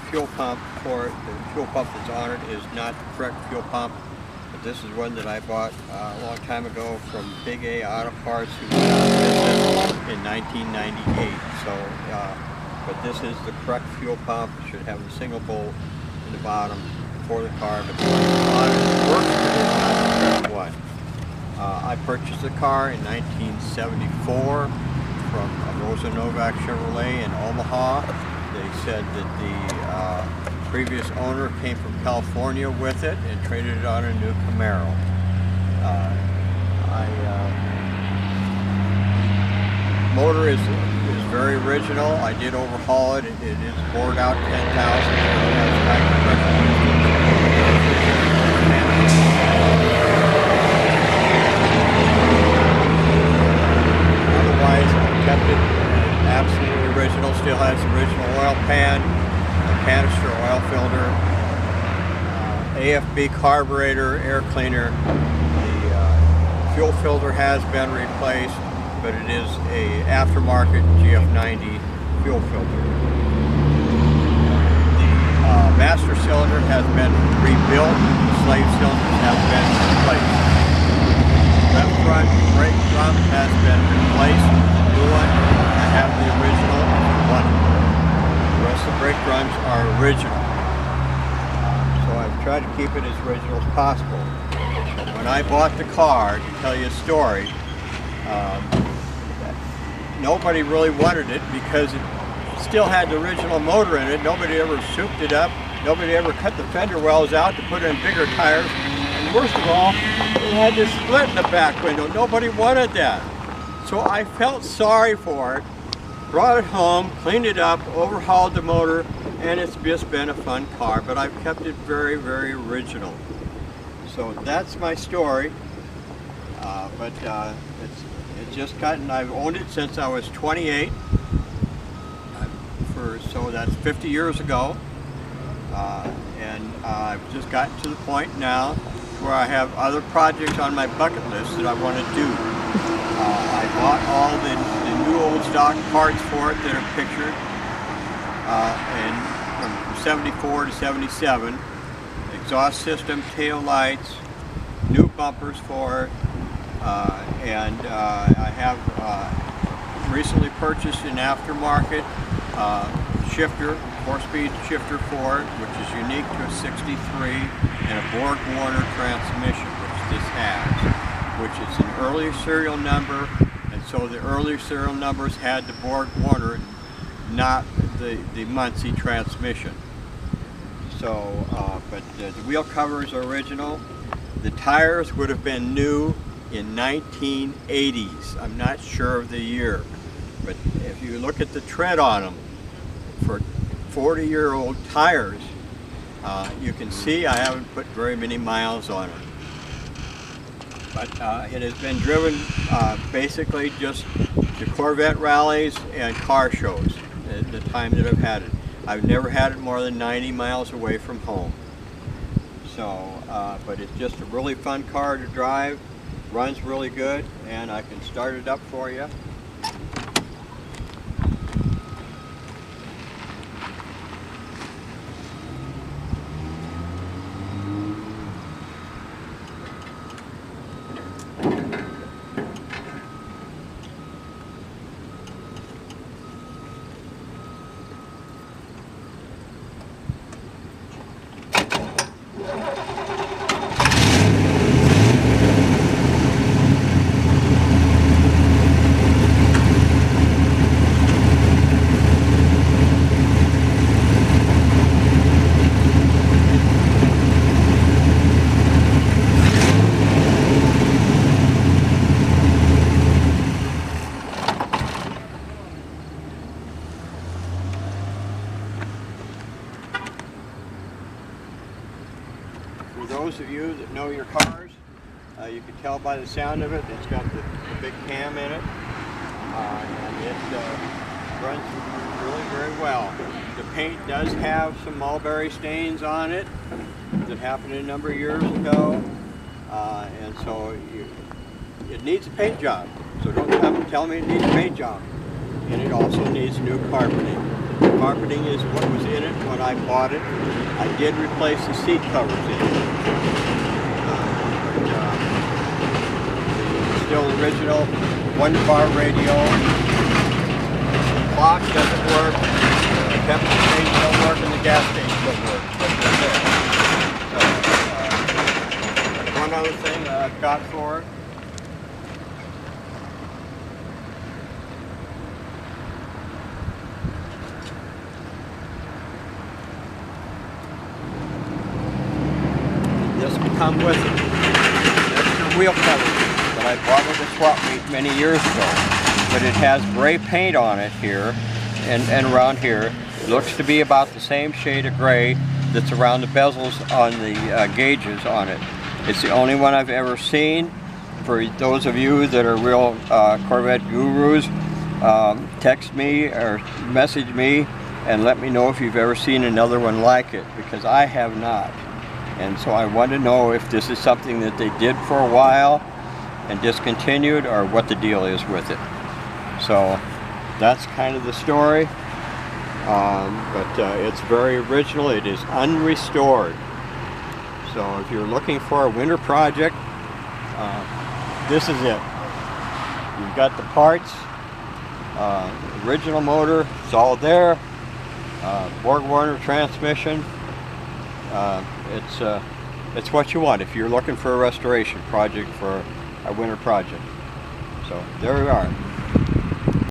fuel pump for it. The fuel pump that's on it is not the correct fuel pump, but this is one that I bought a long time ago from Big A Auto Parts, who went out of business in 1998. So, but this is the correct fuel pump. It should have a single bolt in the bottom for the car, but the one on it works, but it's not the correct one. I purchased the car in 1974 from Rosa Novak Chevrolet in Omaha. They said that the previous owner came from California with it and traded it on a new Camaro. Motor is very original. I did overhaul it. It is bored out 10,000. It has high compression. Otherwise, I kept it absolutely original. Still has the original oil pan, a canister oil filter, AFB carburetor, air cleaner. The fuel filter has been replaced, but it is a aftermarket GF90 fuel filter. The master cylinder has been rebuilt. The slave cylinders have been replaced. Left front brake drum has been replaced with a new one. I have the original one. The rest of the brake drums are original. So I've tried to keep it as original as possible. When I bought the car, to tell you a story, nobody really wanted it because it still had the original motor in it. Nobody ever souped it up. Nobody ever cut the fender wells out to put in bigger tires. And worst of all, it had this split in the back window. Nobody wanted that. So I felt sorry for it, brought it home, cleaned it up, overhauled the motor, and it's just been a fun car. But I've kept it very, very original. So that's my story. It's just gotten, I've owned it since I was 28. So that's 50 years ago. And I've just gotten to the point now where I have other projects on my bucket list that I want to do. I bought all the new old stock parts for it that are pictured from 74 to 77. Exhaust system, tail lights, new bumpers for it, and I have recently purchased an aftermarket shifter, 4-speed shifter for it, which is unique to a 63, and a Borg-Warner transmission, which this has, which is an early serial number, and so the early serial numbers had the Borg-Warner, not the Muncie transmission. So, but the wheel covers are original. The tires would have been new in 1980s. I'm not sure of the year, but if you look at the tread on them, for 40-year-old tires, you can see I haven't put very many miles on it. But it has been driven basically just to Corvette rallies and car shows at the time that I've had it. I've never had it more than 90 miles away from home. So, but it's just a really fun car to drive, runs really good, and I can start it up for you. For those of you that know your cars, you can tell by the sound of it, it's got the big cam in it, and it runs really very well. The paint does have some mulberry stains on it that happened a number of years ago, and so it needs a paint job. So don't come and tell me it needs a paint job. And it also needs new carpeting. The carpeting is what was in it when I bought it. I did replace the seat covers in it. Still original 1-bar radio. The clock doesn't work. The temperature change don't work, and the gas tank don't work. But they're there. So, one other thing that I've got for it. This will come with it. Extra wheel cover that I bought at a swap meet many years ago. But it has gray paint on it here and around here. It looks to be about the same shade of gray that's around the bezels on the gauges on it. It's the only one I've ever seen. For those of you that are real Corvette gurus, text me or message me and let me know if you've ever seen another one like it, because I have not. And so I want to know if this is something that they did for a while and discontinued, or what the deal is with it. So that's kind of the story. But it's very original. It is unrestored. So if you're looking for a winter project, this is it. You've got the parts, original motor, it's all there. Borg-Warner transmission. It's what you want if you're looking for a restoration project for a winter project. So there we are.